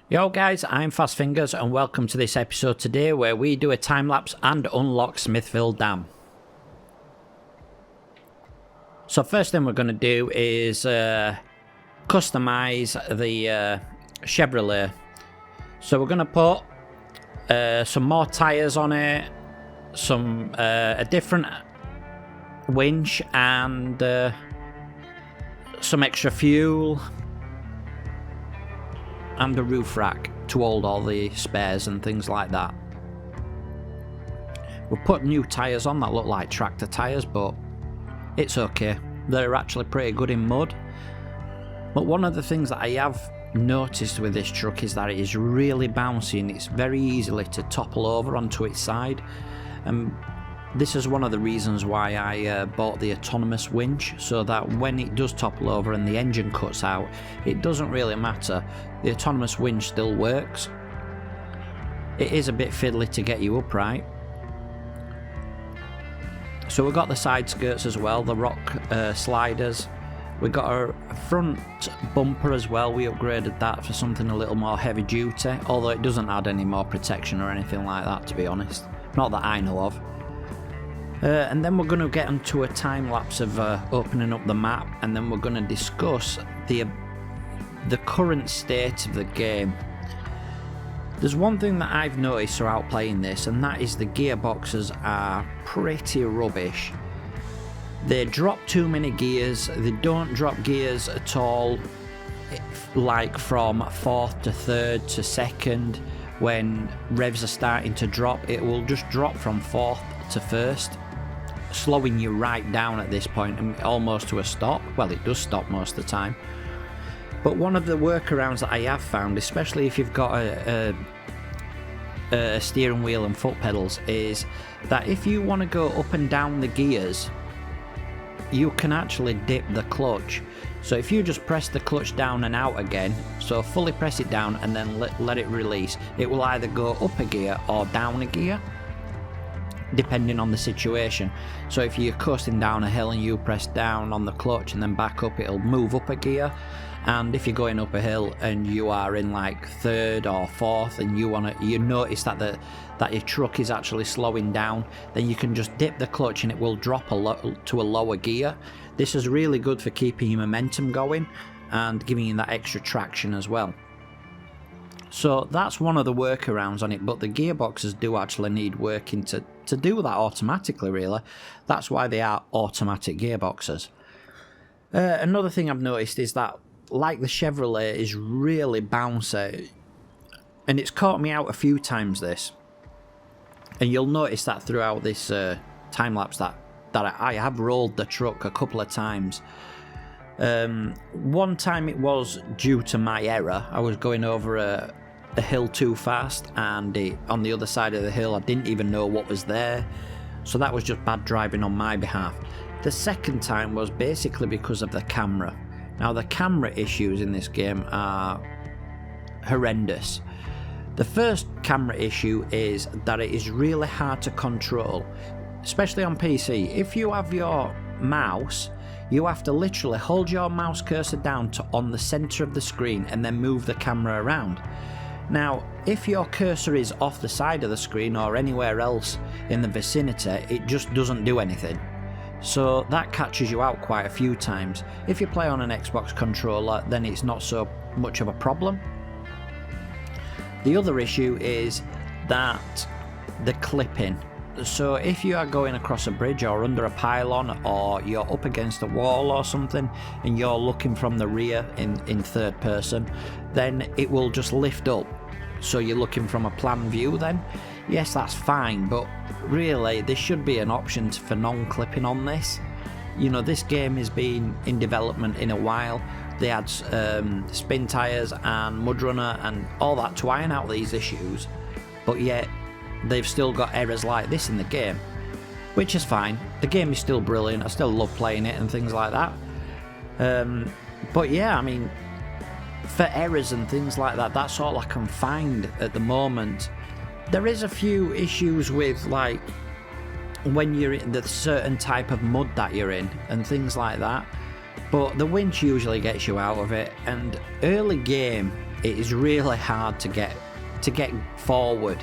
Yo guys, I'm FastFingers and welcome to this episode today where we do a time-lapse and unlock Smithville Dam. So first thing we're going to do is customize the Chevrolet. So we're going to put some more tyres on it, a different winch and some extra fuel. And a roof rack to hold all the spares and things like that. We'll put new tyres on that look like tractor tyres, but it's okay. They're actually pretty good in mud. But one of the things that I have noticed with this truck is that it is really bouncy and it's very easily to topple over onto its side. And this is one of the reasons why I bought the autonomous winch, so that when it does topple over and the engine cuts out, it doesn't really matter. The autonomous winch still works. It is a bit fiddly to get you upright. So we've got the side skirts as well, the rock sliders. We got our front bumper as well. We upgraded that for something a little more heavy duty, although it doesn't add any more protection or anything like that, to be honest. Not that I know of. And then we're going to get into a time lapse of opening up the map, and then we're going to discuss the current state of the game. There's one thing that I've noticed throughout playing this, and that is the gearboxes are pretty rubbish. They drop too many gears, they don't drop gears at all, like from 4th to 3rd to 2nd. When revs are starting to drop, it will just drop from 4th to 1st, slowing you right down at this point and almost to a stop. Well, it does stop most of the time. But one of the workarounds that I have found, especially if you've got a steering wheel and foot pedals, is that if you want to go up and down the gears, you can actually dip the clutch. So if you just press the clutch down and out again, so fully press it down and then let it release, it will either go up a gear or down a gear, depending on the situation. So if you're coasting down a hill and you press down on the clutch and then back up, it'll move up a gear. And if you're going up a hill and you are in like 3rd or 4th and you notice that your truck is actually slowing down, then you can just dip the clutch and it will drop to a lower gear. This is really good for keeping your momentum going and giving you that extra traction as well. So that's one of the workarounds on it, but the gearboxes do actually need working to do that automatically, really. That's why they are automatic gearboxes. Another thing I've noticed is that, like the Chevrolet, is really bouncy, and it's caught me out a few times, this. And you'll notice that throughout this time-lapse that I have rolled the truck a couple of times. One time it was due to my error. I was going over a hill too fast, and on the other side of the hill I didn't even know what was there, so that was just bad driving on my behalf. The second time was basically because of the camera. Now the camera issues in this game are horrendous. The first camera issue is that it is really hard to control, especially on PC. If you have your mouse, you have to literally hold your mouse cursor down on the center of the screen and then move the camera around. Now, if your cursor is off the side of the screen or anywhere else in the vicinity, it just doesn't do anything. So that catches you out quite a few times. If you play on an Xbox controller, then it's not so much of a problem. The other issue is that the clipping. So if you are going across a bridge or under a pylon, or you're up against a wall or something and you're looking from the rear in 3rd person, then it will just lift up. So you're looking from a plan view then. Yes, that's fine, but really there should be an option for non-clipping on this. You know, this game has been in development in a while. They had spin tyres and Mudrunner and all that to iron out these issues, but yet they've still got errors like this in the game, which is fine. The game is still brilliant. I still love playing it and things like that. But yeah, I mean, for errors and things like that, that's all I can find at the moment. There is a few issues with, like, when you're in the certain type of mud that you're in and things like that, but the winch usually gets you out of it. And early game, it is really hard to get forward,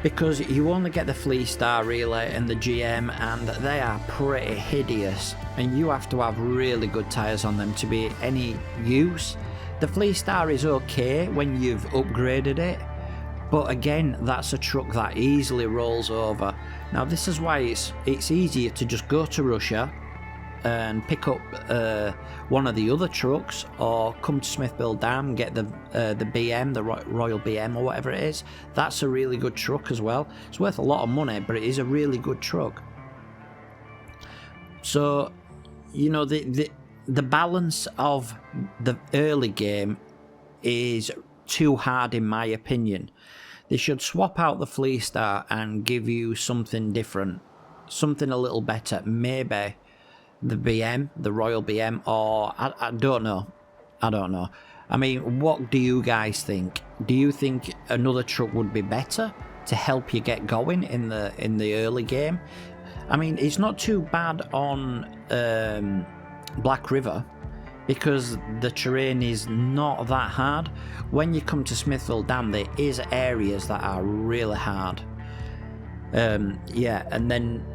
because you only get the Flea Star really and the GM, and they are pretty hideous, and you have to have really good tyres on them to be any use. The Flea Star is okay when you've upgraded it, but again, that's a truck that easily rolls over. Now this is why it's easier to just go to Russia and pick up one of the other trucks, or come to Smithville Dam, get the BM, the Royal BM or whatever it is. That's a really good truck as well. It's worth a lot of money, but it is a really good truck. So, you know, the balance of the early game is too hard in my opinion. They should swap out the Flea Star and give you something different, something a little better. Maybe the BM, the Royal BM, or I don't know. I don't know. I mean, what do you guys think? Do you think another truck would be better to help you get going in the early game? I mean, it's not too bad on Black River, because the terrain is not that hard. When you come to Smithville Dam, there is areas that are really hard. Yeah, and then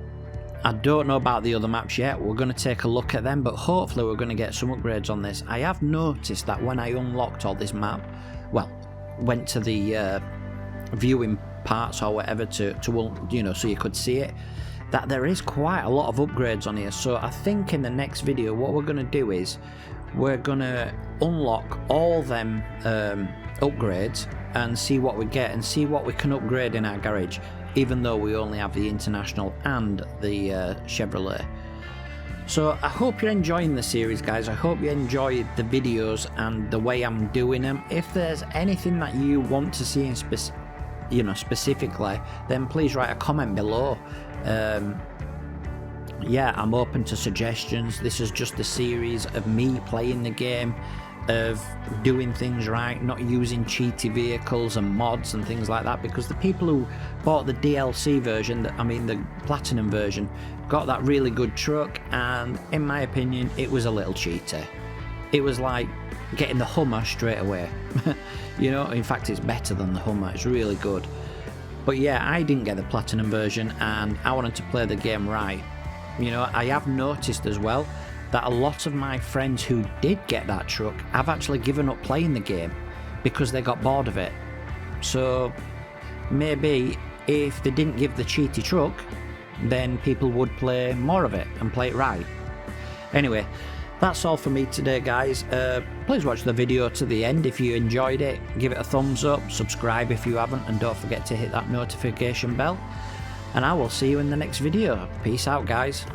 I don't know about the other maps yet. We're going to take a look at them, but hopefully we're going to get some upgrades on this. I have noticed that when I unlocked all this map, well, went to the viewing parts or whatever to you know, so you could see it, that there is quite a lot of upgrades on here. So I think in the next video what we're going to do is we're going to unlock all them upgrades and see what we get and see what we can upgrade in our garage, even though we only have the International and the Chevrolet. So I hope you're enjoying the series, guys. I hope you enjoy the videos and the way I'm doing them. If there's anything that you want to see in specifically, then please write a comment below. Yeah, I'm open to suggestions. This is just a series of me playing the game, of doing things right, not using cheaty vehicles and mods and things like that, because the people who bought the DLC version, I mean the Platinum version, got that really good truck, and in my opinion it was a little cheaty. It was like getting the Hummer straight away. You know, in fact it's better than the Hummer, it's really good. But yeah, I didn't get the Platinum version and I wanted to play the game right. You know, I have noticed as well that a lot of my friends who did get that truck have actually given up playing the game because they got bored of it. So maybe if they didn't give the cheaty truck, then people would play more of it and play it right. Anyway, that's all for me today, guys. Please watch the video to the end if you enjoyed it. Give it a thumbs up, subscribe if you haven't, and don't forget to hit that notification bell. And I will see you in the next video. Peace out, guys.